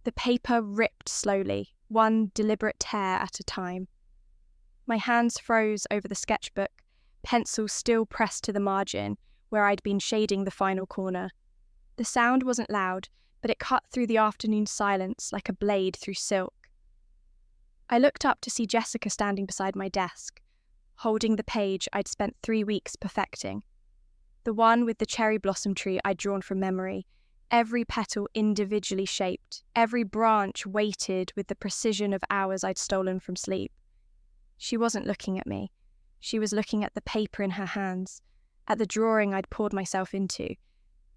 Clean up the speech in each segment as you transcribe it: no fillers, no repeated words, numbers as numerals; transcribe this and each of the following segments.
The paper ripped slowly, one deliberate tear at a time. My hands froze over the sketchbook, pencil still pressed to the margin where I'd been shading the final corner. The sound wasn't loud, but it cut through the afternoon silence like a blade through silk. I looked up to see Jessica standing beside my desk, holding the page I'd spent 3 weeks perfecting. The one with the cherry blossom tree I'd drawn from memory, every petal individually shaped, every branch weighted with the precision of hours I'd stolen from sleep. She wasn't looking at me. She was looking at the paper in her hands, at the drawing I'd poured myself into,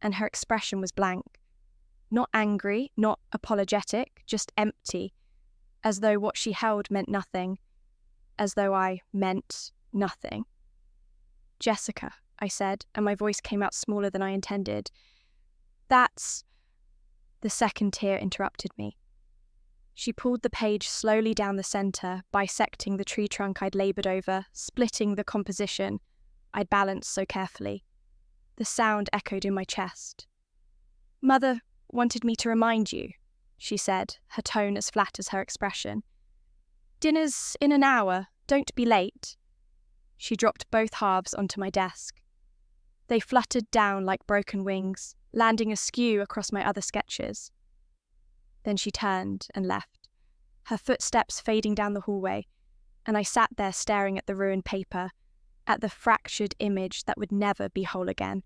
and her expression was blank. Not angry, not apologetic, just empty, as though what she held meant nothing, as though I meant nothing. "Jessica," I said, and my voice came out smaller than I intended. "That's—" The second tear interrupted me. She pulled the page slowly down the centre, bisecting the tree trunk I'd laboured over, splitting the composition I'd balanced so carefully. The sound echoed in my chest. "Mother wanted me to remind you," she said, her tone as flat as her expression. "Dinner's in an hour. Don't be late." She dropped both halves onto my desk. They fluttered down like broken wings, landing askew across my other sketches. Then she turned and left, her footsteps fading down the hallway, and I sat there staring at the ruined paper, at the fractured image that would never be whole again.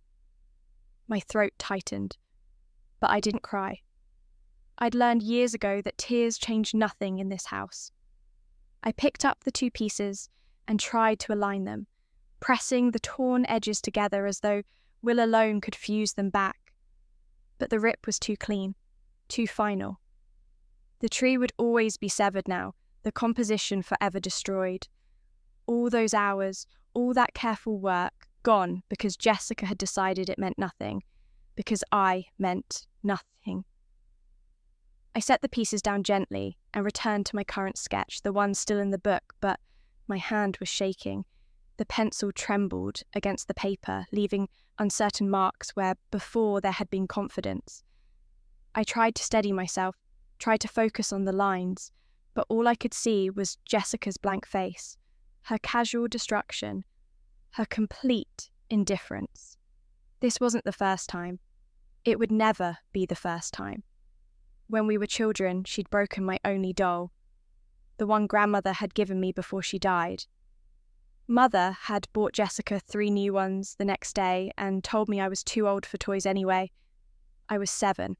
My throat tightened, but I didn't cry. I'd learned years ago that tears change nothing in this house. I picked up the 2 pieces and tried to align them, pressing the torn edges together as though will alone could fuse them back. But the rip was too clean, too final. The tree would always be severed now, the composition forever destroyed. All those hours, all that careful work, gone because Jessica had decided it meant nothing, because I meant nothing. I set the pieces down gently and returned to my current sketch, the one still in the book, but my hand was shaking. The pencil trembled against the paper, leaving uncertain marks where before there had been confidence. I tried to steady myself, tried to focus on the lines, but all I could see was Jessica's blank face, her casual destruction, her complete indifference. This wasn't the first time. It would never be the first time. When we were children, she'd broken my only doll, the one grandmother had given me before she died. Mother had bought Jessica 3 new ones the next day and told me I was too old for toys anyway. I was 7.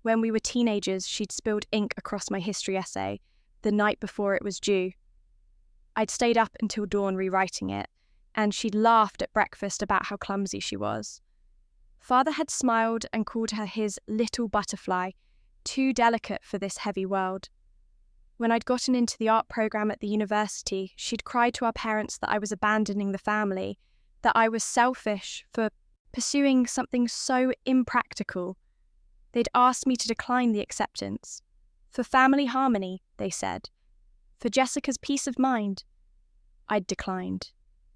When we were teenagers, she'd spilled ink across my history essay the night before it was due. I'd stayed up until dawn rewriting it, and she'd laughed at breakfast about how clumsy she was. Father had smiled and called her his little butterfly, too delicate for this heavy world. When I'd gotten into the art program at the university, she'd cried to our parents that I was abandoning the family, that I was selfish for pursuing something so impractical. They'd asked me to decline the acceptance. For family harmony, they said. For Jessica's peace of mind. I'd declined.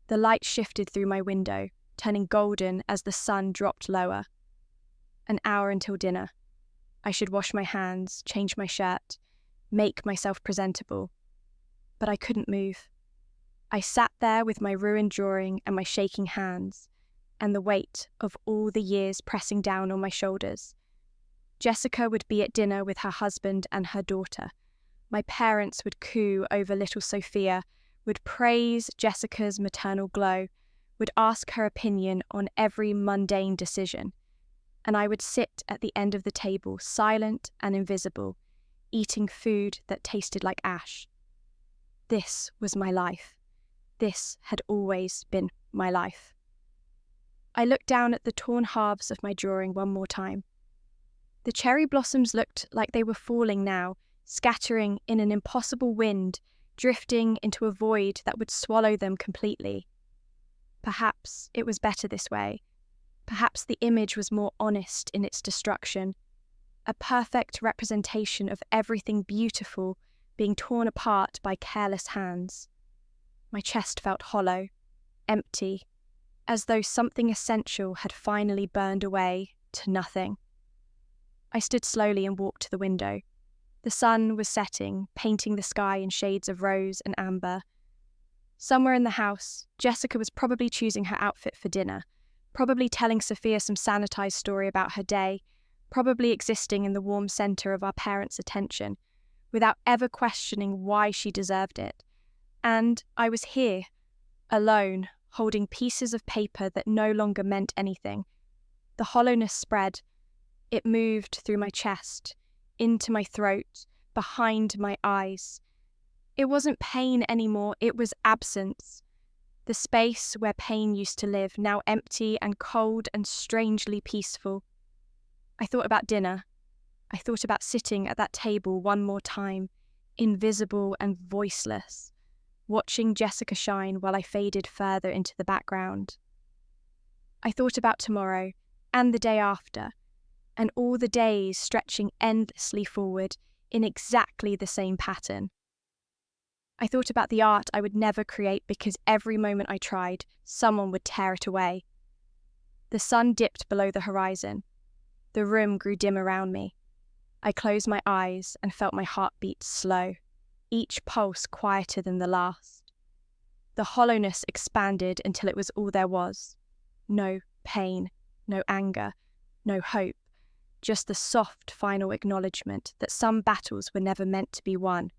The light shifted through my window, turning golden as the sun dropped lower. An hour until dinner. I should wash my hands, change my shirt, make myself presentable. But I couldn't move. I sat there with my ruined drawing and my shaking hands, and the weight of all the years pressing down on my shoulders. Jessica would be at dinner with her husband and her daughter. My parents would coo over little Sophia, would praise Jessica's maternal glow, would ask her opinion on every mundane decision. And I would sit at the end of the table, silent and invisible, eating food that tasted like ash. This was my life. This had always been my life. I looked down at the torn halves of my drawing one more time. The cherry blossoms looked like they were falling now, scattering in an impossible wind, drifting into a void that would swallow them completely. Perhaps it was better this way. Perhaps the image was more honest in its destruction, a perfect representation of everything beautiful being torn apart by careless hands. My chest felt hollow, empty, as though something essential had finally burned away to nothing. I stood slowly and walked to the window. The sun was setting, painting the sky in shades of rose and amber. Somewhere in the house, Jessica was probably choosing her outfit for dinner, probably telling Sophia some sanitized story about her day, probably existing in the warm centre of our parents' attention, without ever questioning why she deserved it. And I was here, alone, holding pieces of paper that no longer meant anything. The hollowness spread. It moved through my chest, into my throat, behind my eyes. It wasn't pain anymore, it was absence. The space where pain used to live, now empty and cold and strangely peaceful. I thought about dinner. I thought about sitting at that table one more time, invisible and voiceless, watching Jessica shine while I faded further into the background. I thought about tomorrow, and the day after, and all the days stretching endlessly forward in exactly the same pattern. I thought about the art I would never create because every moment I tried, someone would tear it away. The sun dipped below the horizon. The room grew dim around me. I closed my eyes and felt my heartbeat slow, each pulse quieter than the last. The hollowness expanded until it was all there was. No pain, no anger, no hope, just the soft final acknowledgement that some battles were never meant to be won.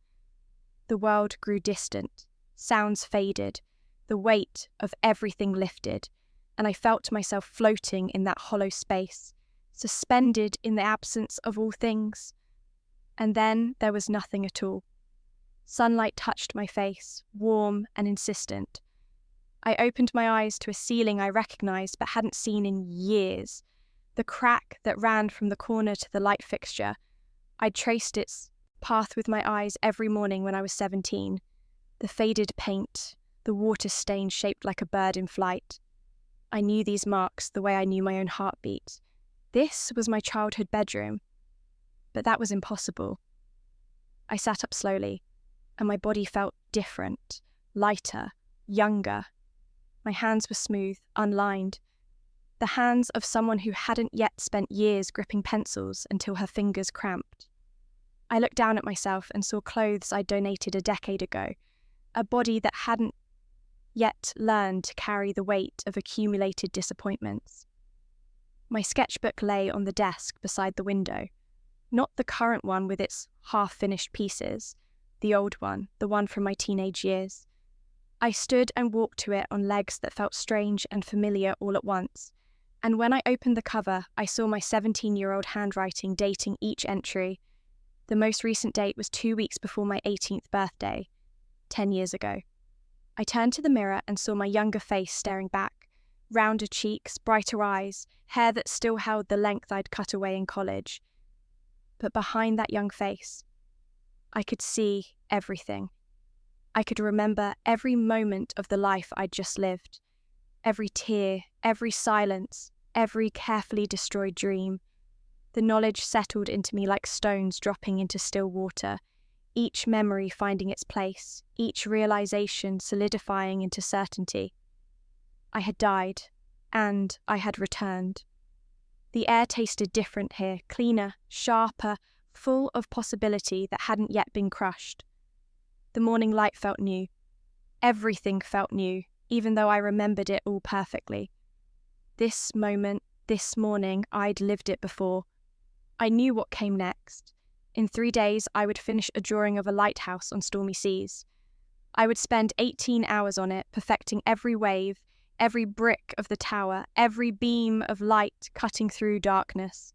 The world grew distant, sounds faded, the weight of everything lifted, and I felt myself floating in that hollow space, suspended in the absence of all things. And then there was nothing at all. Sunlight touched my face, warm and insistent. I opened my eyes to a ceiling I recognized but hadn't seen in years. The crack that ran from the corner to the light fixture. I'd traced its path with my eyes every morning when I was 17. The faded paint, the water stain shaped like a bird in flight. I knew these marks the way I knew my own heartbeat. This was my childhood bedroom. But that was impossible. I sat up slowly, and my body felt different, lighter, younger. My hands were smooth, unlined. The hands of someone who hadn't yet spent years gripping pencils until her fingers cramped. I looked down at myself and saw clothes I'd donated a decade ago, a body that hadn't yet learned to carry the weight of accumulated disappointments. My sketchbook lay on the desk beside the window, not the current one with its half-finished pieces, the old one, the one from my teenage years. I stood and walked to it on legs that felt strange and familiar all at once, and when I opened the cover, I saw my 17-year-old handwriting dating each entry. The most recent date was 2 weeks before my 18th birthday, 10 years ago. I turned to the mirror and saw my younger face staring back, rounder cheeks, brighter eyes, hair that still held the length I'd cut away in college. But behind that young face, I could see everything. I could remember every moment of the life I'd just lived, every tear, every silence, every carefully destroyed dream. The knowledge settled into me like stones dropping into still water, each memory finding its place, each realization solidifying into certainty. I had died, and I had returned. The air tasted different here, cleaner, sharper, full of possibility that hadn't yet been crushed. The morning light felt new. Everything felt new, even though I remembered it all perfectly. This moment, this morning, I'd lived it before. I knew what came next. In 3 days, I would finish a drawing of a lighthouse on stormy seas. I would spend 18 hours on it, perfecting every wave, every brick of the tower, every beam of light cutting through darkness.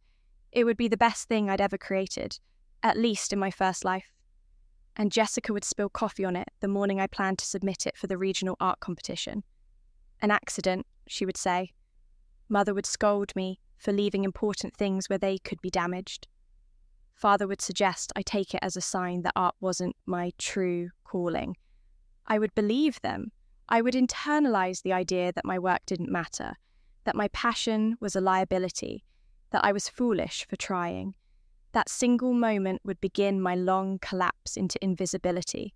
It would be the best thing I'd ever created, at least in my first life. And Jessica would spill coffee on it the morning I planned to submit it for the regional art competition. An accident, she would say. Mother would scold me for leaving important things where they could be damaged. Father would suggest I take it as a sign that art wasn't my true calling. I would believe them. I would internalize the idea that my work didn't matter, that my passion was a liability, that I was foolish for trying. That single moment would begin my long collapse into invisibility.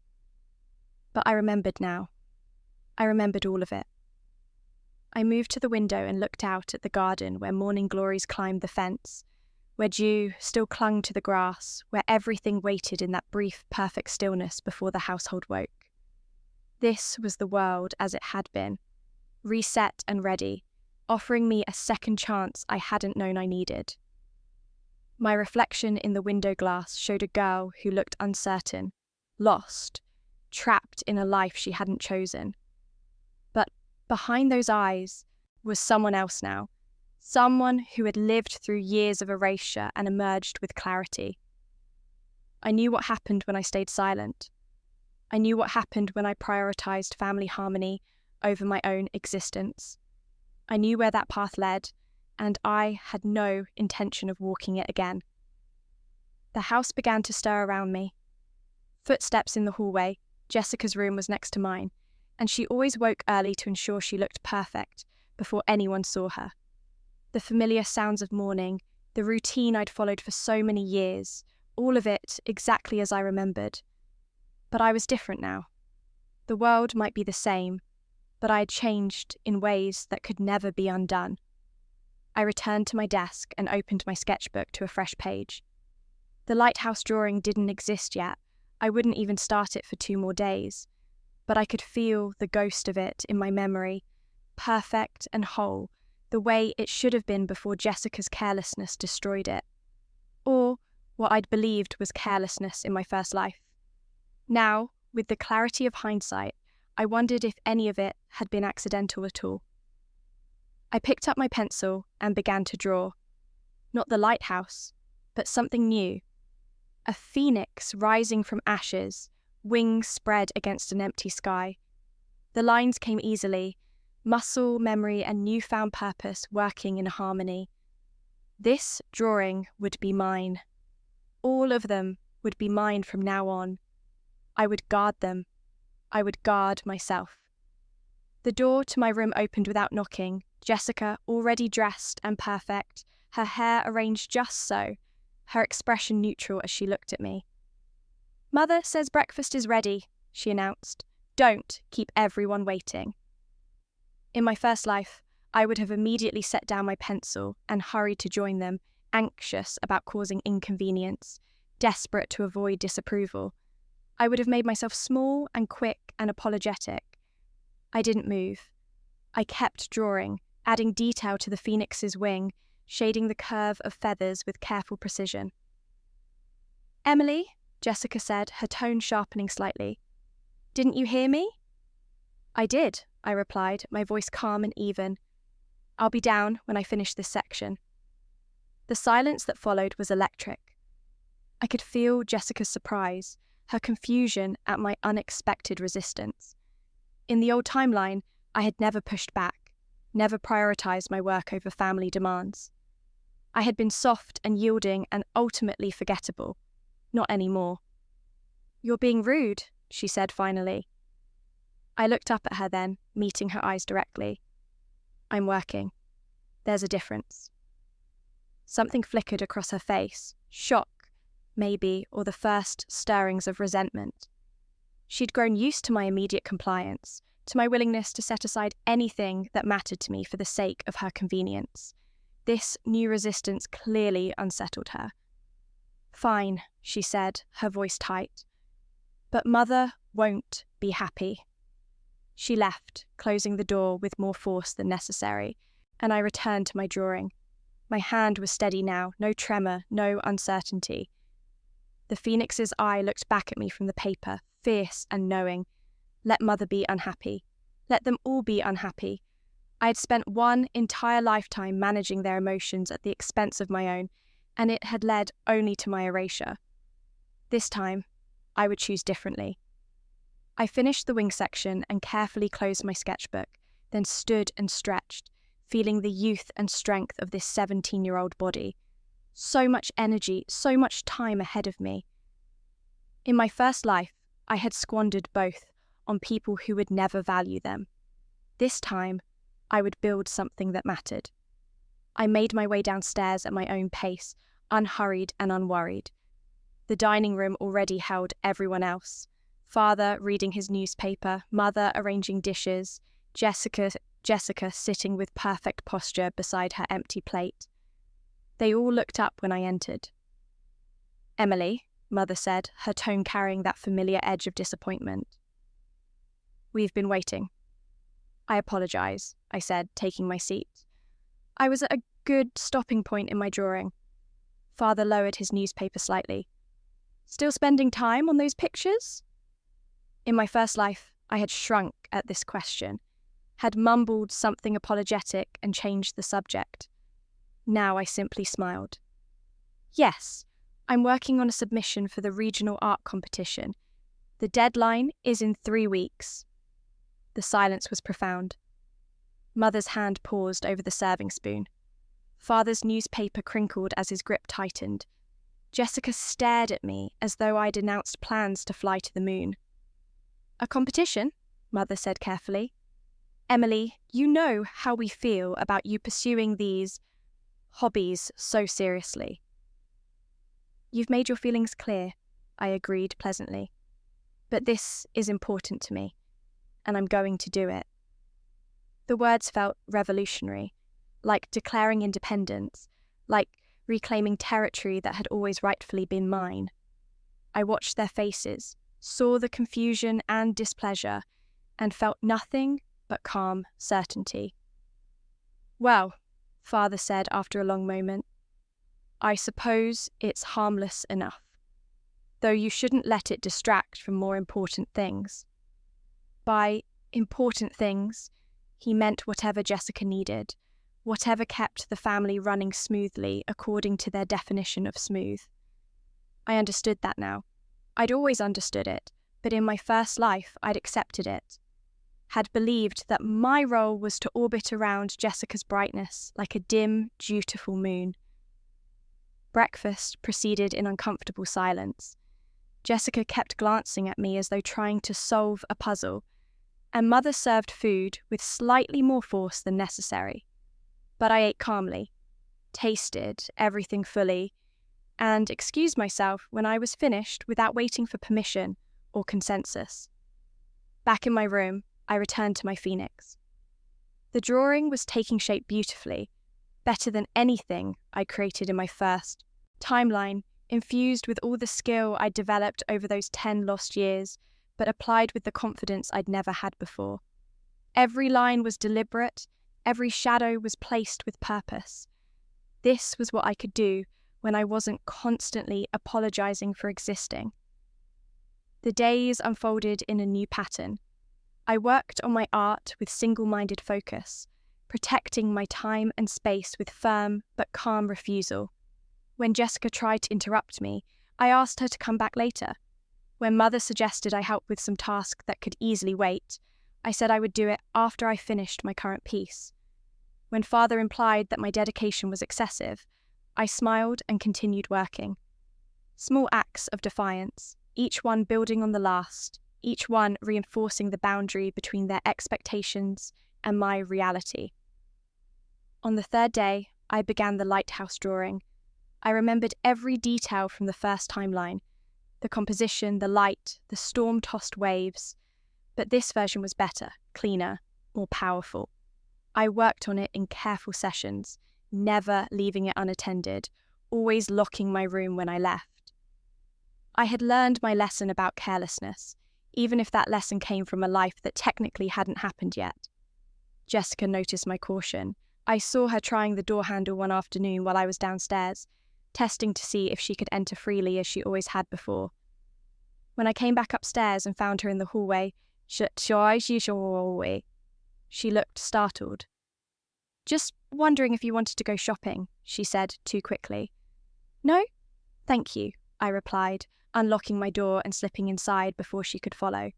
But I remembered now. I remembered all of it. I moved to the window and looked out at the garden where morning glories climbed the fence, where dew still clung to the grass, where everything waited in that brief, perfect stillness before the household woke. This was the world as it had been, reset and ready, offering me a second chance I hadn't known I needed. My reflection in the window glass showed a girl who looked uncertain, lost, trapped in a life she hadn't chosen. But behind those eyes was someone else now, someone who had lived through years of erasure and emerged with clarity. I knew what happened when I stayed silent. I knew what happened when I prioritized family harmony over my own existence. I knew where that path led, and I had no intention of walking it again. The house began to stir around me. Footsteps in the hallway. Jessica's room was next to mine, and she always woke early to ensure she looked perfect before anyone saw her. The familiar sounds of morning, the routine I'd followed for so many years, all of it exactly as I remembered. But I was different now. The world might be the same, but I had changed in ways that could never be undone. I returned to my desk and opened my sketchbook to a fresh page. The lighthouse drawing didn't exist yet. I wouldn't even start it for 2 more days. But I could feel the ghost of it in my memory, perfect and whole, the way it should have been before Jessica's carelessness destroyed it. Or what I'd believed was carelessness in my first life. Now, with the clarity of hindsight, I wondered if any of it had been accidental at all. I picked up my pencil and began to draw. Not the lighthouse, but something new. A phoenix rising from ashes, wings spread against an empty sky. The lines came easily, muscle, memory, and newfound purpose working in harmony. This drawing would be mine. All of them would be mine from now on. I would guard them. I would guard myself. The door to my room opened without knocking. Jessica, already dressed and perfect, her hair arranged just so, her expression neutral as she looked at me. "Mother says breakfast is ready," she announced. "Don't keep everyone waiting." In my first life, I would have immediately set down my pencil and hurried to join them, anxious about causing inconvenience, desperate to avoid disapproval. I would have made myself small and quick and apologetic. I didn't move. I kept drawing, adding detail to the phoenix's wing, shading the curve of feathers with careful precision. "Emily," Jessica said, her tone sharpening slightly. "Didn't you hear me?" "I did," I replied, my voice calm and even. "I'll be down when I finish this section." The silence that followed was electric. I could feel Jessica's surprise, her confusion at my unexpected resistance. In the old timeline, I had never pushed back, never prioritized my work over family demands. I had been soft and yielding and ultimately forgettable. Not anymore. "You're being rude," she said finally. I looked up at her then, meeting her eyes directly. "I'm working. There's a difference." Something flickered across her face, shock, maybe, or the first stirrings of resentment. She'd grown used to my immediate compliance, to my willingness to set aside anything that mattered to me for the sake of her convenience. This new resistance clearly unsettled her. "Fine," she said, her voice tight. "But Mother won't be happy." She left, closing the door with more force than necessary, and I returned to my drawing. My hand was steady now, no tremor, no uncertainty. The phoenix's eye looked back at me from the paper, fierce and knowing. Let Mother be unhappy. Let them all be unhappy. I had spent one entire lifetime managing their emotions at the expense of my own, and it had led only to my erasure. This time, I would choose differently. I finished the wing section and carefully closed my sketchbook, then stood and stretched, feeling the youth and strength of this 17-year-old body. So much energy, so much time ahead of me. In my first life, I had squandered both on people who would never value them. This time, I would build something that mattered. I made my way downstairs at my own pace, unhurried and unworried. The dining room already held everyone else. Father reading his newspaper, Mother arranging dishes, Jessica sitting with perfect posture beside her empty plate. They all looked up when I entered. "Emily," Mother said, her tone carrying that familiar edge of disappointment. "We've been waiting." "I apologise," I said, taking my seat. I was at a good stopping point in my drawing. Father lowered his newspaper slightly. "Still spending time on those pictures?" In my first life, I had shrunk at this question, had mumbled something apologetic and changed the subject. Now I simply smiled. "Yes, I'm working on a submission for the regional art competition. The deadline is in 3 weeks." The silence was profound. Mother's hand paused over the serving spoon. Father's newspaper crinkled as his grip tightened. Jessica stared at me as though I'd announced plans to fly to the moon. "A competition?" Mother said carefully. "Emily, you know how we feel about you pursuing these hobbies so seriously." "You've made your feelings clear," I agreed pleasantly. "But this is important to me, and I'm going to do it." The words felt revolutionary, like declaring independence, like reclaiming territory that had always rightfully been mine. I watched their faces, saw the confusion and displeasure, and felt nothing but calm certainty. "Well," Father said after a long moment, "I suppose it's harmless enough, though you shouldn't let it distract from more important things." By important things, he meant whatever Jessica needed, whatever kept the family running smoothly according to their definition of smooth. I understood that now. I'd always understood it, but in my first life I'd accepted it. Had believed that my role was to orbit around Jessica's brightness like a dim, dutiful moon. Breakfast proceeded in uncomfortable silence. Jessica kept glancing at me as though trying to solve a puzzle, and Mother served food with slightly more force than necessary. But I ate calmly, tasted everything fully, and excused myself when I was finished without waiting for permission or consensus. Back in my room, I returned to my Phoenix. The drawing was taking shape beautifully, better than anything I created in my first timeline, infused with all the skill I'd developed over those 10 lost years, but applied with the confidence I'd never had before. Every line was deliberate, every shadow was placed with purpose. This was what I could do when I wasn't constantly apologizing for existing. The days unfolded in a new pattern. I worked on my art with single-minded focus, protecting my time and space with firm but calm refusal. When Jessica tried to interrupt me, I asked her to come back later. When Mother suggested I help with some task that could easily wait, I said I would do it after I finished my current piece. When Father implied that my dedication was excessive, I smiled and continued working. Small acts of defiance, each one building on the last, each one reinforcing the boundary between their expectations and my reality. On the third day, I began the lighthouse drawing. I remembered every detail from the first timeline, the composition, the light, the storm-tossed waves. But this version was better, cleaner, more powerful. I worked on it in careful sessions, never leaving it unattended, always locking my room when I left. I had learned my lesson about carelessness, even if that lesson came from a life that technically hadn't happened yet. Jessica noticed my caution. I saw her trying the door handle one afternoon while I was downstairs, testing to see if she could enter freely as she always had before. When I came back upstairs and found her in the hallway, she looked startled. "Just wondering if you wanted to go shopping," she said too quickly. "No? Thank you," I replied, unlocking my door and slipping inside before she could follow.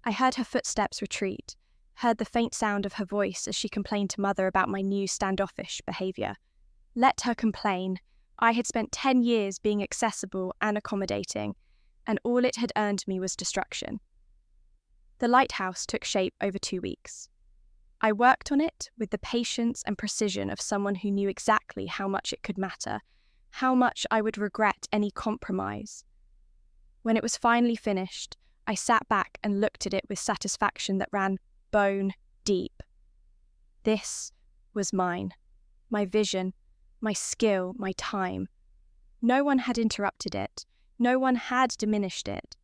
I heard her footsteps retreat, heard the faint sound of her voice as she complained to Mother about my new standoffish behaviour. Let her complain. I had spent 10 years being accessible and accommodating, and all it had earned me was destruction. The lighthouse took shape over 2 weeks. I worked on it with the patience and precision of someone who knew exactly how much it could matter, how much I would regret any compromise. When it was finally finished, I sat back and looked at it with satisfaction that ran bone deep. This was mine, my vision, my skill, my time. No one had interrupted it. No one had diminished it.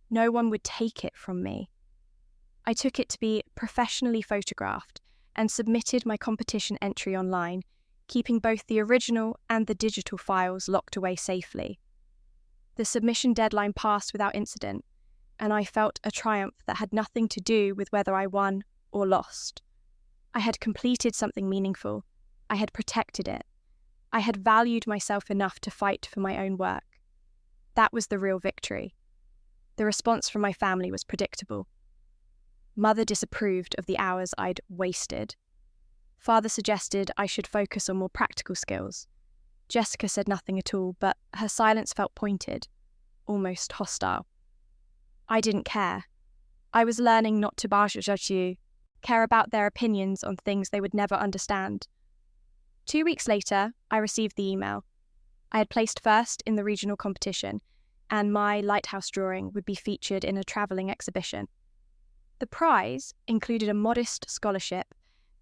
No one would take it from me. I took it to be professionally photographed and submitted my competition entry online, keeping both the original and the digital files locked away safely. The submission deadline passed without incident, and I felt a triumph that had nothing to do with whether I won or lost. I had completed something meaningful. I had protected it. I had valued myself enough to fight for my own work. That was the real victory. The response from my family was predictable. Mother disapproved of the hours I'd wasted. Father suggested I should focus on more practical skills. Jessica said nothing at all, but her silence felt pointed, almost hostile. I didn't care. I was learning not to care about their opinions on things they would never understand. 2 weeks later, I received the email. I had placed first in the regional competition, and my lighthouse drawing would be featured in a travelling exhibition. The prize included a modest scholarship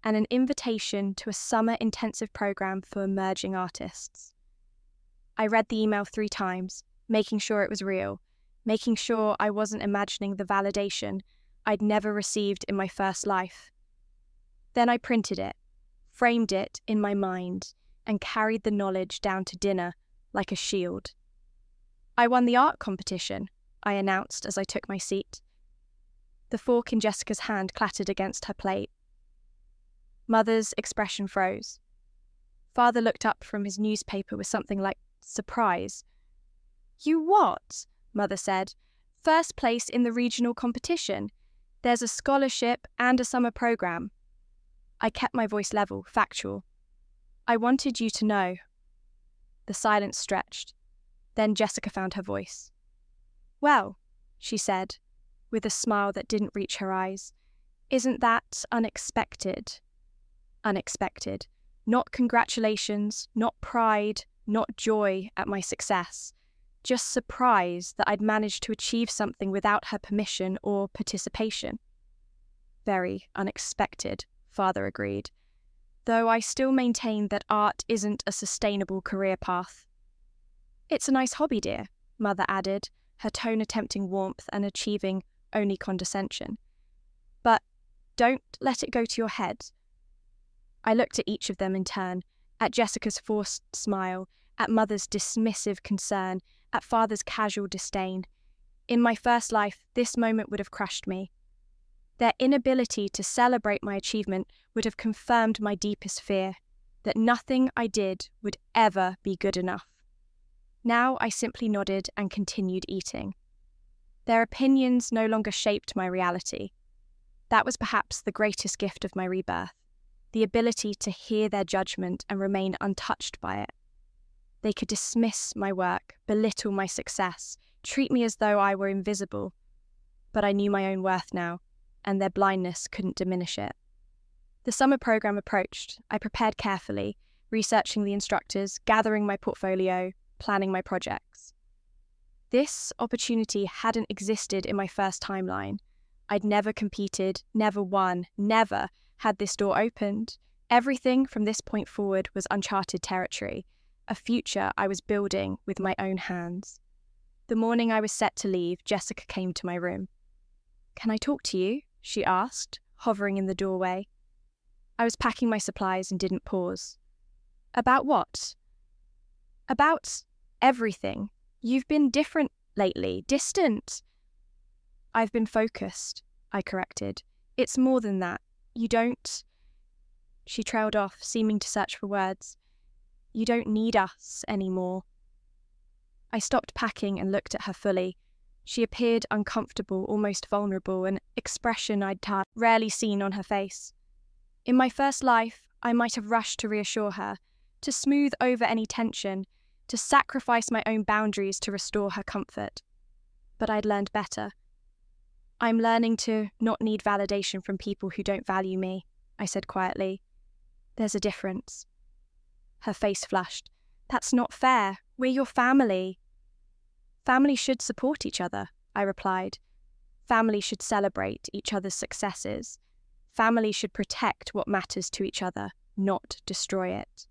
and an invitation to a summer intensive programme for emerging artists. I read the email 3 times, making sure it was real, making sure I wasn't imagining the validation I'd never received in my first life. Then I printed it, framed it in my mind, and carried the knowledge down to dinner like a shield. I won the art competition, I announced as I took my seat. The fork in Jessica's hand clattered against her plate. Mother's expression froze. Father looked up from his newspaper with something like surprise. "You what?" Mother said. "First place in the regional competition. There's a scholarship and a summer programme." I kept my voice level, factual. "I wanted you to know." The silence stretched. Then Jessica found her voice. "Well," she said, with a smile that didn't reach her eyes, "isn't that unexpected?" Unexpected. Not congratulations, not pride, not joy at my success. Just surprise that I'd managed to achieve something without her permission or participation. Very unexpected, Father agreed, though I still maintain that art isn't a sustainable career path. "It's a nice hobby, dear," Mother added, her tone attempting warmth and achieving only condescension. "But don't let it go to your head." I looked at each of them in turn, at Jessica's forced smile, at Mother's dismissive concern, at Father's casual disdain. In my first life, this moment would have crushed me. Their inability to celebrate my achievement would have confirmed my deepest fear, that nothing I did would ever be good enough. Now I simply nodded and continued eating. Their opinions no longer shaped my reality. That was perhaps the greatest gift of my rebirth, the ability to hear their judgment and remain untouched by it. They could dismiss my work, belittle my success, treat me as though I were invisible. But I knew my own worth now, and their blindness couldn't diminish it. The summer programme approached. I prepared carefully, researching the instructors, gathering my portfolio, planning my projects. This opportunity hadn't existed in my first timeline. I'd never competed, never won, never had this door opened. Everything from this point forward was uncharted territory, a future I was building with my own hands. The morning I was set to leave, Jessica came to my room. "Can I talk to you?" she asked, hovering in the doorway. I was packing my supplies and didn't pause. "About what?" "About everything. You've been different lately, distant." "I've been focused," I corrected. "It's more than that. You don't..." She trailed off, seeming to search for words. "You don't need us anymore." I stopped packing and looked at her fully. She appeared uncomfortable, almost vulnerable, an expression I'd rarely seen on her face. In my first life, I might have rushed to reassure her, to smooth over any tension, to sacrifice my own boundaries to restore her comfort. But I'd learned better. "I'm learning to not need validation from people who don't value me," I said quietly. "There's a difference." Her face flushed. "That's not fair. We're your family." "Family should support each other," I replied. "Family should celebrate each other's successes. Family should protect what matters to each other, not destroy it."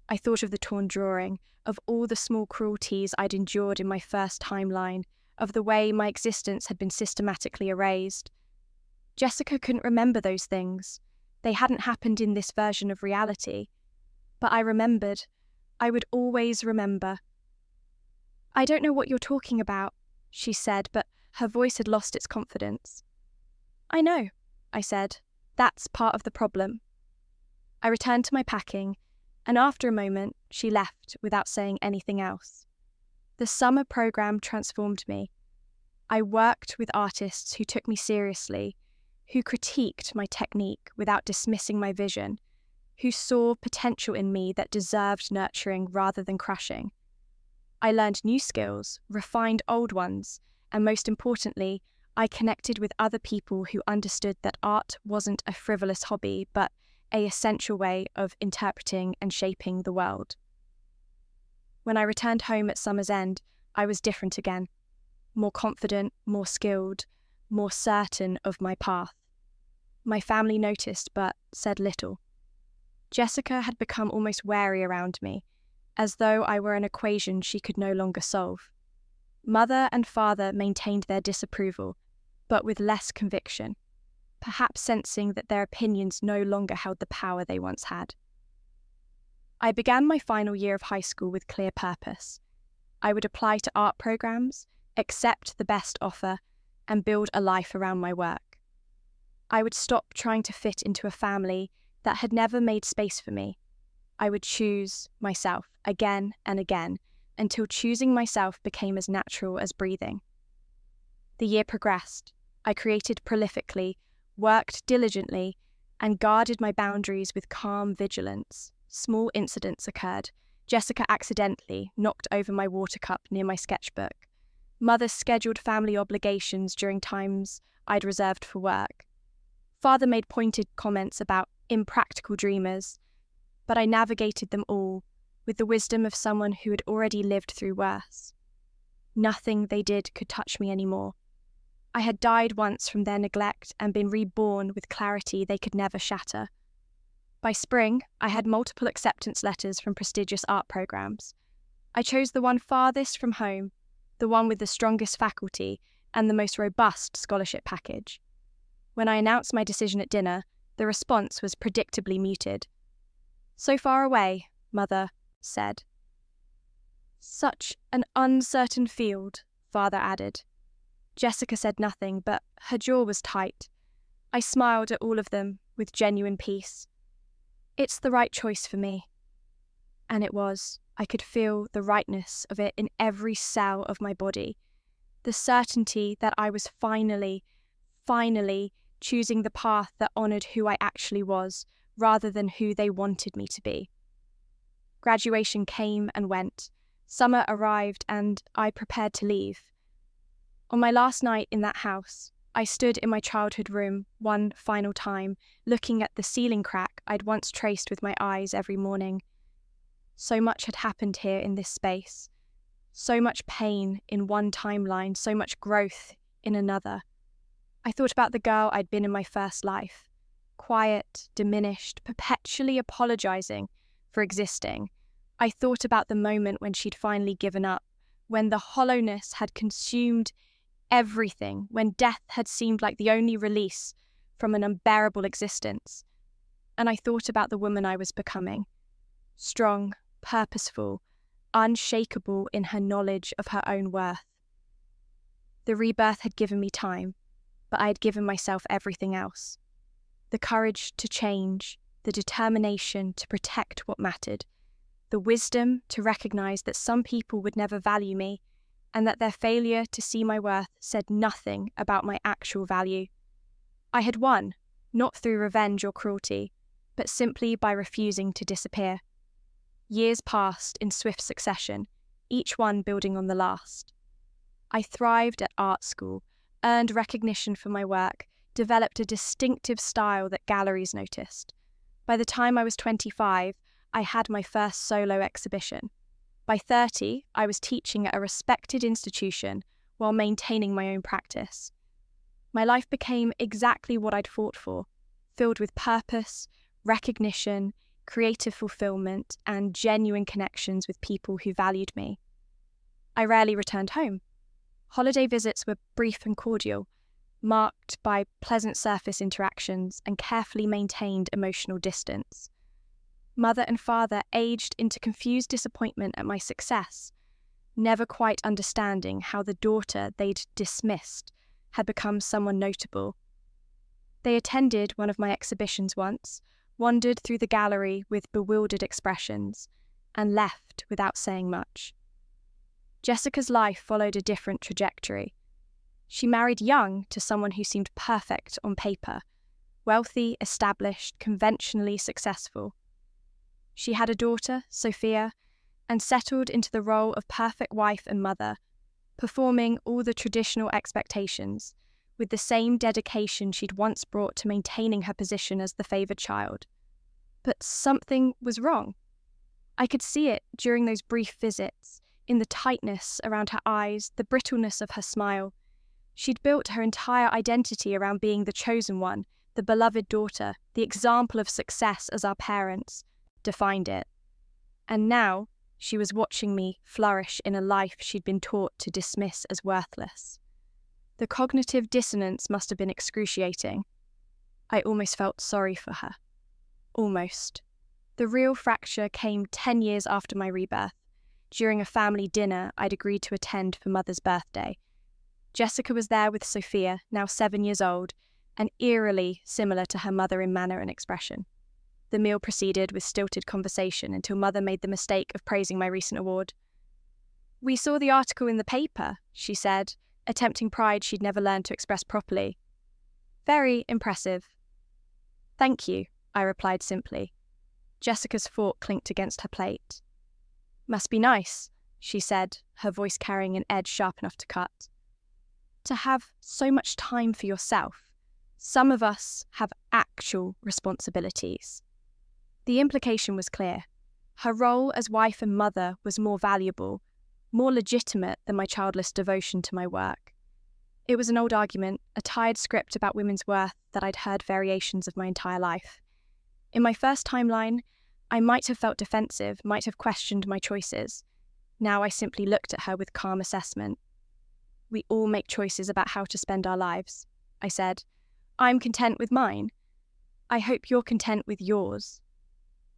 I thought of the torn drawing, of all the small cruelties I'd endured in my first timeline, of the way my existence had been systematically erased. Jessica couldn't remember those things. They hadn't happened in this version of reality. But I remembered. I would always remember. "I don't know what you're talking about," she said, but her voice had lost its confidence. "I know," I said. "That's part of the problem." I returned to my packing, and after a moment, she left without saying anything else. The summer program transformed me. I worked with artists who took me seriously, who critiqued my technique without dismissing my vision, who saw potential in me that deserved nurturing rather than crushing. I learned new skills, refined old ones, and most importantly, I connected with other people who understood that art wasn't a frivolous hobby, but an essential way of interpreting and shaping the world. When I returned home at summer's end, I was different again. More confident, more skilled, more certain of my path. My family noticed, but said little. Jessica had become almost wary around me, as though I were an equation she could no longer solve. Mother and father maintained their disapproval, but with less conviction, perhaps sensing that their opinions no longer held the power they once had. I began my final year of high school with clear purpose. I would apply to art programs, accept the best offer, and build a life around my work. I would stop trying to fit into a family that had never made space for me. I would choose myself again and again, until choosing myself became as natural as breathing. The year progressed. I created prolifically, worked diligently, and guarded my boundaries with calm vigilance. Small incidents occurred. Jessica accidentally knocked over my water cup near my sketchbook. Mother scheduled family obligations during times I'd reserved for work. Father made pointed comments about impractical dreamers, but I navigated them all with the wisdom of someone who had already lived through worse. Nothing they did could touch me anymore. I had died once from their neglect and been reborn with clarity they could never shatter. By spring, I had multiple acceptance letters from prestigious art programs. I chose the one farthest from home, the one with the strongest faculty and the most robust scholarship package. When I announced my decision at dinner, the response was predictably muted. "So far away," Mother said. "Such an uncertain field," Father added. Jessica said nothing, but her jaw was tight. I smiled at all of them with genuine peace. "It's the right choice for me." And it was. I could feel the rightness of it in every cell of my body. The certainty that I was finally choosing the path that honoured who I actually was, rather than who they wanted me to be. Graduation came and went. Summer arrived, and I prepared to leave. On my last night in that house, I stood in my childhood room one final time, looking at the ceiling crack I'd once traced with my eyes every morning. So much had happened here in this space. So much pain in one timeline, so much growth in another. I thought about the girl I'd been in my first life. Quiet, diminished, perpetually apologising for existing. I thought about the moment when she'd finally given up, when the hollowness had consumed everything, when death had seemed like the only release from an unbearable existence. And I thought about the woman I was becoming. Strong, purposeful, unshakable in her knowledge of her own worth. The rebirth had given me time, but I had given myself everything else. The courage to change, the determination to protect what mattered, the wisdom to recognise that some people would never value me, and that their failure to see my worth said nothing about my actual value. I had won, not through revenge or cruelty, but simply by refusing to disappear. Years passed in swift succession, each one building on the last. I thrived at art school, earned recognition for my work, developed a distinctive style that galleries noticed. By the time I was 25, I had my first solo exhibition. By 30, I was teaching at a respected institution while maintaining my own practice. My life became exactly what I'd fought for, filled with purpose, recognition, creative fulfillment, and genuine connections with people who valued me. I rarely returned home. Holiday visits were brief and cordial, marked by pleasant surface interactions and carefully maintained emotional distance. Mother and father aged into confused disappointment at my success, never quite understanding how the daughter they'd dismissed had become someone notable. They attended one of my exhibitions once, wandered through the gallery with bewildered expressions, and left without saying much. Jessica's life followed a different trajectory. She married young to someone who seemed perfect on paper, wealthy, established, conventionally successful. She had a daughter, Sophia, and settled into the role of perfect wife and mother, performing all the traditional expectations, with the same dedication she'd once brought to maintaining her position as the favoured child. But something was wrong. I could see it during those brief visits, in the tightness around her eyes, the brittleness of her smile. She'd built her entire identity around being the chosen one, the beloved daughter, the example of success as our parents defined it. And now she was watching me flourish in a life she'd been taught to dismiss as worthless. The cognitive dissonance must have been excruciating. I almost felt sorry for her. Almost. The real fracture came 10 years after my rebirth, during a family dinner I'd agreed to attend for Mother's birthday. Jessica was there with Sophia, now 7 years old, and eerily similar to her mother in manner and expression. The meal proceeded with stilted conversation until Mother made the mistake of praising my recent award. "We saw the article in the paper," she said, attempting pride she'd never learned to express properly. "Very impressive." "Thank you," I replied simply. Jessica's fork clinked against her plate. "Must be nice," she said, her voice carrying an edge sharp enough to cut. "To have so much time for yourself. Some of us have actual responsibilities." The implication was clear. Her role as wife and mother was more valuable, more legitimate than my childless devotion to my work. It was an old argument, a tired script about women's worth that I'd heard variations of my entire life. In my first timeline, I might have felt defensive, might have questioned my choices. Now I simply looked at her with calm assessment. "We all make choices about how to spend our lives," I said. "I'm content with mine. I hope you're content with yours."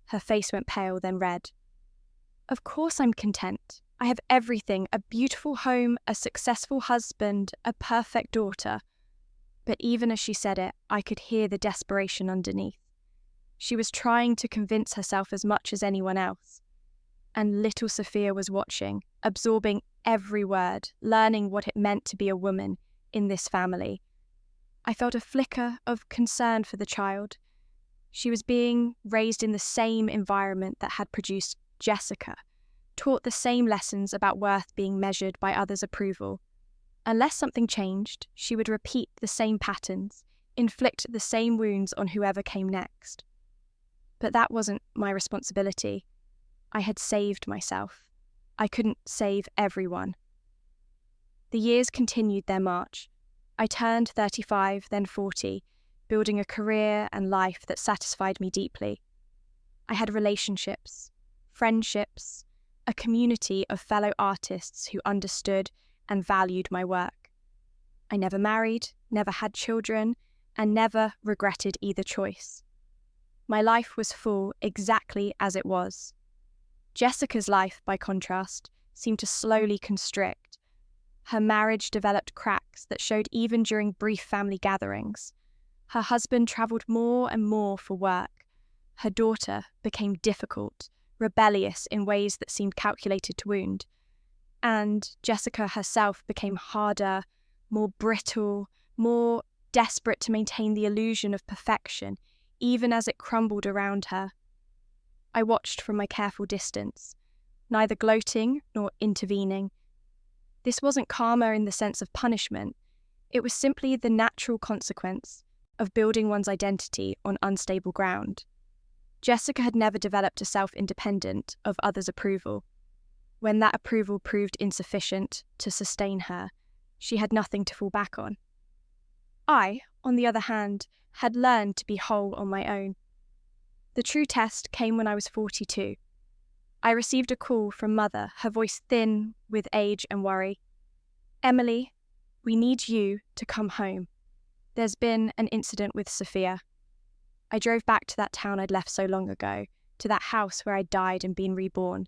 Her face went pale, then red. "Of course I'm content. I have everything, a beautiful home, a successful husband, a perfect daughter." But even as she said it, I could hear the desperation underneath. She was trying to convince herself as much as anyone else. And little Sophia was watching, absorbing every word, learning what it meant to be a woman in this family. I felt a flicker of concern for the child. She was being raised in the same environment that had produced Jessica, taught the same lessons about worth being measured by others' approval. Unless something changed, she would repeat the same patterns, inflict the same wounds on whoever came next. But that wasn't my responsibility. I had saved myself. I couldn't save everyone. The years continued their march. I turned 35, then 40, building a career and life that satisfied me deeply. I had relationships, friendships, a community of fellow artists who understood and valued my work. I never married, never had children, and never regretted either choice. My life was full exactly as it was. Jessica's life, by contrast, seemed to slowly constrict. Her marriage developed cracks that showed even during brief family gatherings. Her husband travelled more and more for work. Her daughter became difficult, rebellious in ways that seemed calculated to wound. And Jessica herself became harder, more brittle, more desperate to maintain the illusion of perfection, even as it crumbled around her. I watched from my careful distance, neither gloating nor intervening. This wasn't karma in the sense of punishment. It was simply the natural consequence of building one's identity on unstable ground. Jessica had never developed a self independent of others' approval. When that approval proved insufficient to sustain her, she had nothing to fall back on. I, on the other hand, had learned to be whole on my own. The true test came when I was 42. I received a call from Mother, her voice thin with age and worry. "Emily, we need you to come home. There's been an incident with Sophia." I drove back to that town I'd left so long ago, to that house where I'd died and been reborn.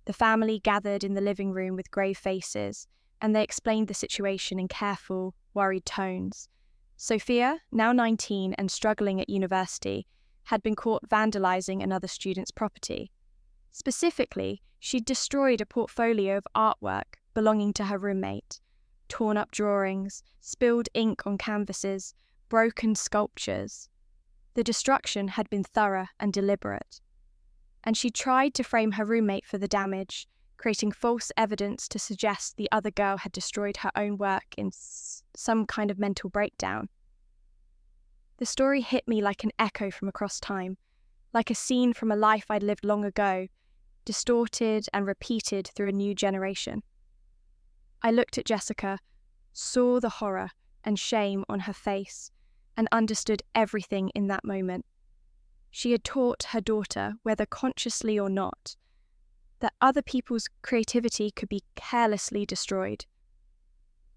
The family gathered in the living room with grave faces, and they explained the situation in careful, worried tones. Sophia, now 19 and struggling at university, had been caught vandalizing another student's property. Specifically, she'd destroyed a portfolio of artwork belonging to her roommate, torn up drawings, spilled ink on canvases, broken sculptures. The destruction had been thorough and deliberate. And she tried to frame her roommate for the damage, creating false evidence to suggest the other girl had destroyed her own work in some kind of mental breakdown. The story hit me like an echo from across time, like a scene from a life I'd lived long ago, distorted and repeated through a new generation. I looked at Jessica, saw the horror and shame on her face, and understood everything in that moment. She had taught her daughter, whether consciously or not, that other people's creativity could be carelessly destroyed.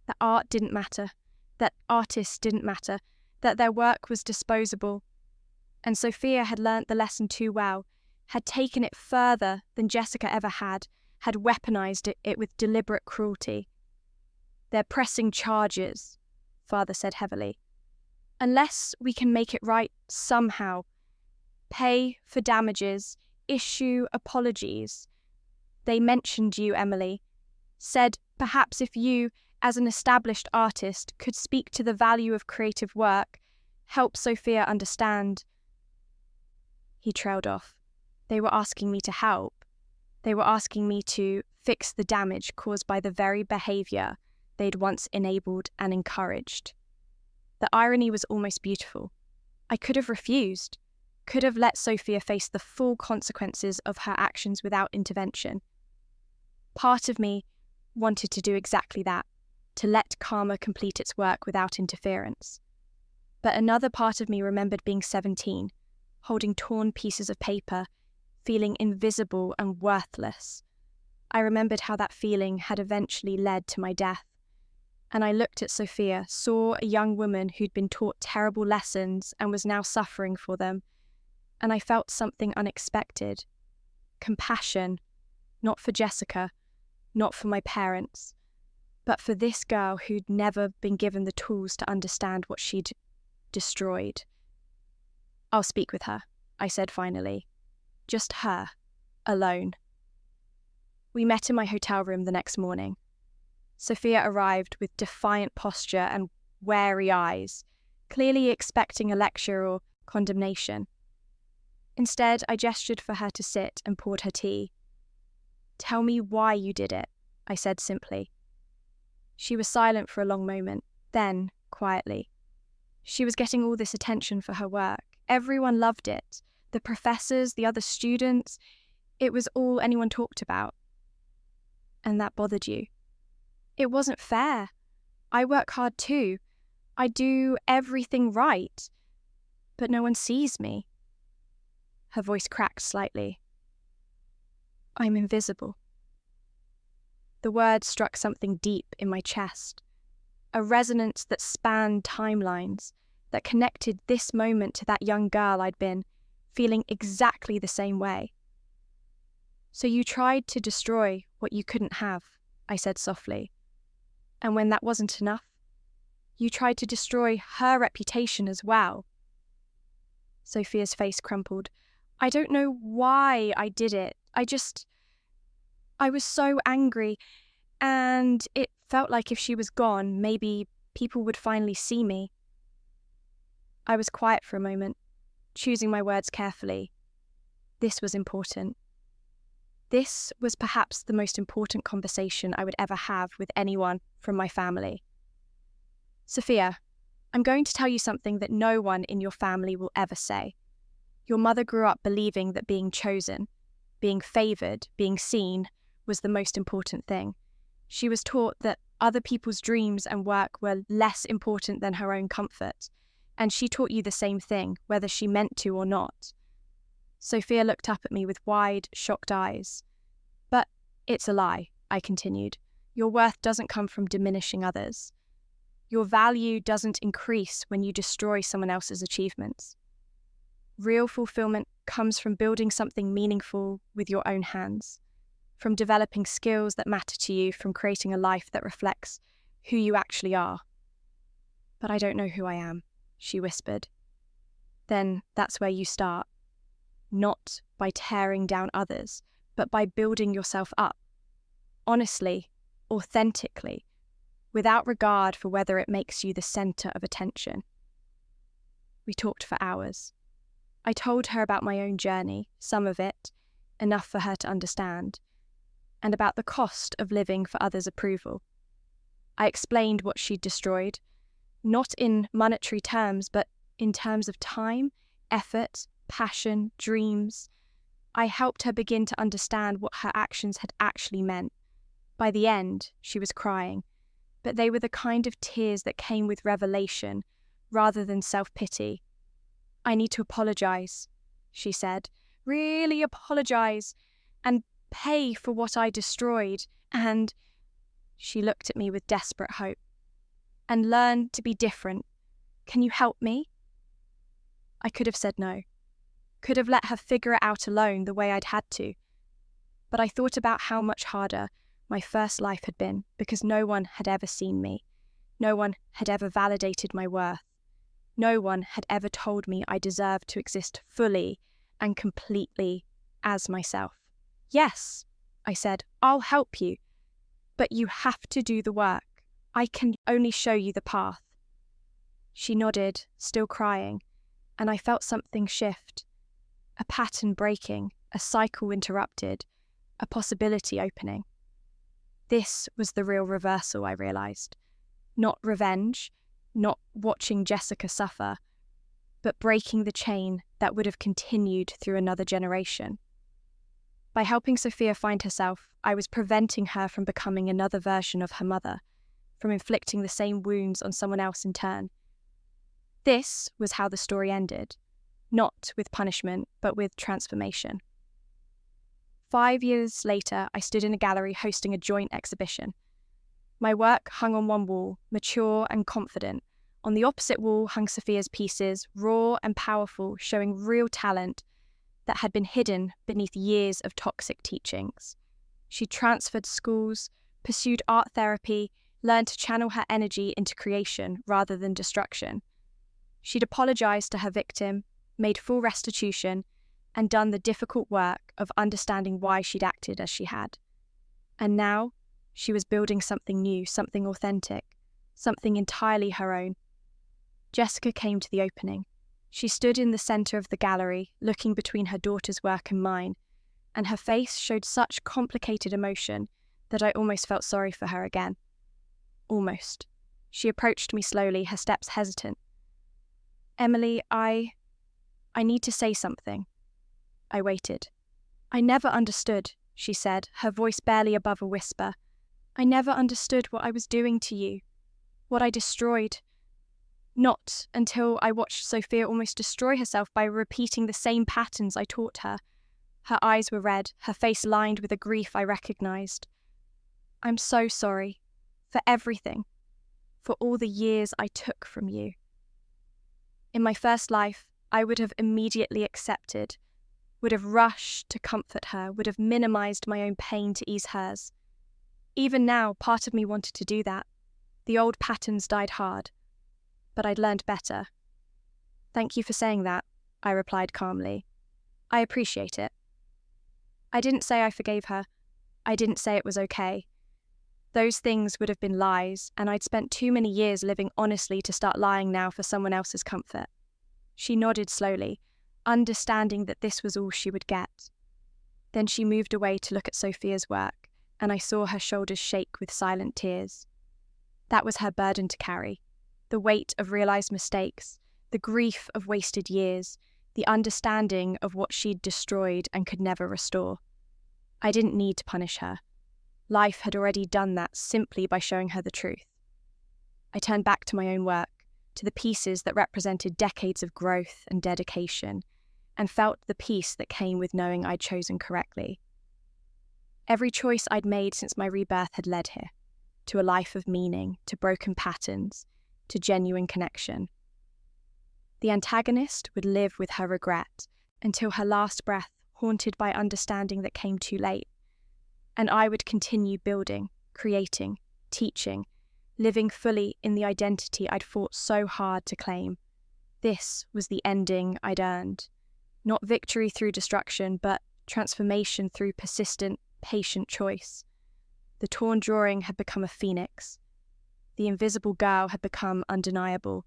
That art didn't matter, that artists didn't matter, that their work was disposable. And Sophia had learnt the lesson too well, had taken it further than Jessica ever had weaponized it with deliberate cruelty. "They're pressing charges," Father said heavily. "Unless we can make it right somehow, pay for damages, issue apologies. They mentioned you, Emily. Said perhaps if you, as an established artist, could speak to the value of creative work, help Sophia understand." He trailed off. They were asking me to help. They were asking me to fix the damage caused by the very behaviour they'd once enabled and encouraged. The irony was almost beautiful. I could have refused, could have let Sophia face the full consequences of her actions without intervention. Part of me wanted to do exactly that, to let karma complete its work without interference. But another part of me remembered being 17, holding torn pieces of paper, feeling invisible and worthless. I remembered how that feeling had eventually led to my death. And I looked at Sophia, saw a young woman who'd been taught terrible lessons and was now suffering for them, and I felt something unexpected. Compassion, not for Jessica, not for my parents, but for this girl who'd never been given the tools to understand what she'd destroyed. "I'll speak with her," I said finally. Just her, alone. We met in my hotel room the next morning. Sophia arrived with defiant posture and wary eyes, clearly expecting a lecture or condemnation. Instead, I gestured for her to sit and poured her tea. "Tell me why you did it," I said simply. She was silent for a long moment, then, quietly. She was getting all this attention for her work. Everyone loved it. The professors, the other students. It was all anyone talked about. And that bothered you. It wasn't fair. I work hard too. I do everything right. But no one sees me. Her voice cracked slightly. "I'm invisible." The word struck something deep in my chest. A resonance that spanned timelines, that connected this moment to that young girl I'd been, feeling exactly the same way. "So you tried to destroy what you couldn't have," I said softly. "And when that wasn't enough, you tried to destroy her reputation as well." Sophia's face crumpled. "I don't know why I did it. I was so angry, and it felt like if she was gone, maybe people would finally see me." I was quiet for a moment, choosing my words carefully. This was important. This was perhaps the most important conversation I would ever have with anyone from my family. "Sophia, I'm going to tell you something that no one in your family will ever say. Your mother grew up believing that being chosen, being favoured, being seen, was the most important thing. She was taught that other people's dreams and work were less important than her own comfort, and she taught you the same thing, whether she meant to or not. Sophia looked up at me with wide, shocked eyes. But it's a lie, I continued. Your worth doesn't come from diminishing others. Your value doesn't increase when you destroy someone else's achievements. Real fulfillment comes from building something meaningful with your own hands, from developing skills that matter to you, from creating a life that reflects who you actually are. But I don't know who I am, she whispered. Then that's where you start. Not by tearing down others, but by building yourself up. Honestly, authentically, without regard for whether it makes you the center of attention. We talked for hours. I told her about my own journey, some of it, enough for her to understand, and about the cost of living for others' approval. I explained what she'd destroyed, not in monetary terms, but in terms of time, effort, passion, dreams. I helped her begin to understand what her actions had actually meant. By the end, she was crying, but they were the kind of tears that came with revelation rather than self-pity. I need to apologize, she said. Really apologize, and pay for what I destroyed, and she looked at me with desperate hope. And learn to be different. Can you help me? I could have said no. Could have let her figure it out alone the way I'd had to. But I thought about how much harder my first life had been because no one had ever seen me. No one had ever validated my worth. No one had ever told me I deserved to exist fully and completely as myself. Yes, I said, I'll help you. But you have to do the work. I can only show you the path. She nodded, still crying, and I felt something shift. A pattern breaking, a cycle interrupted, a possibility opening. This was the real reversal, I realized. Not revenge, not watching Jessica suffer, but breaking the chain that would have continued through another generation. By helping Sophia find herself, I was preventing her from becoming another version of her mother, from inflicting the same wounds on someone else in turn. This was how the story ended, not with punishment, but with transformation. 5 years later, I stood in a gallery hosting a joint exhibition. My work hung on one wall, mature and confident. On the opposite wall hung Sophia's pieces, raw and powerful, showing real talent that had been hidden beneath years of toxic teachings. She transferred schools, pursued art therapy, learned to channel her energy into creation rather than destruction. She'd apologized to her victim, made full restitution, and done the difficult work of understanding why she'd acted as she had. And now, she was building something new, something authentic, something entirely her own. Jessica came to the opening. She stood in the center of the gallery, looking between her daughter's work and mine, and her face showed such complicated emotion that I almost felt sorry for her again. Almost. She approached me slowly, her steps hesitant. Emily, I need to say something. I waited. I never understood, she said, her voice barely above a whisper. I never understood what I was doing to you, what I destroyed. Not until I watched Sophia almost destroy herself by repeating the same patterns I taught her. Her eyes were red, her face lined with a grief I recognized. I'm so sorry. For everything. For all the years I took from you. In my first life, I would have immediately accepted, would have rushed to comfort her, would have minimized my own pain to ease hers. Even now, part of me wanted to do that. The old patterns died hard. But I'd learned better. Thank you for saying that, I replied calmly. I appreciate it. I didn't say I forgave her. I didn't say it was okay. Those things would have been lies, and I'd spent too many years living honestly to start lying now for someone else's comfort. She nodded slowly, understanding that this was all she would get. Then she moved away to look at Sophia's work, and I saw her shoulders shake with silent tears. That was her burden to carry. The weight of realized mistakes, the grief of wasted years, the understanding of what she'd destroyed and could never restore. I didn't need to punish her. Life had already done that simply by showing her the truth. I turned back to my own work, to the pieces that represented decades of growth and dedication, and felt the peace that came with knowing I'd chosen correctly. Every choice I'd made since my rebirth had led here, to a life of meaning, to broken patterns, to genuine connection. The antagonist would live with her regret until her last breath, haunted by understanding that came too late. And I would continue building, creating, teaching, living fully in the identity I'd fought so hard to claim. This was the ending I'd earned. Not victory through destruction, but transformation through persistent, patient choice. The torn drawing had become a phoenix. The invisible girl had become undeniable.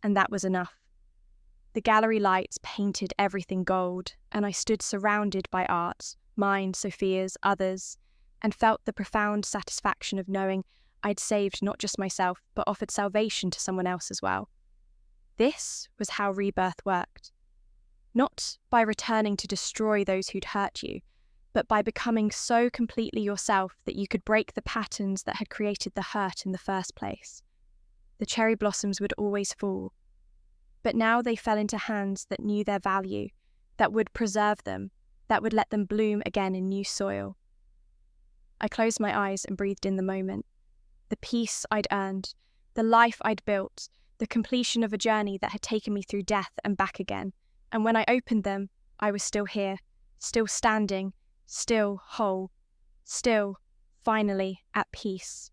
And that was enough. The gallery lights painted everything gold, and I stood surrounded by art, mine, Sophia's, others, and felt the profound satisfaction of knowing I'd saved not just myself, but offered salvation to someone else as well. This was how rebirth worked. Not by returning to destroy those who'd hurt you, but by becoming so completely yourself that you could break the patterns that had created the hurt in the first place. The cherry blossoms would always fall, but now they fell into hands that knew their value, that would preserve them, that would let them bloom again in new soil. I closed my eyes and breathed in the moment. The peace I'd earned, the life I'd built, the completion of a journey that had taken me through death and back again. And when I opened them, I was still here, still standing, still whole, still, finally, at peace.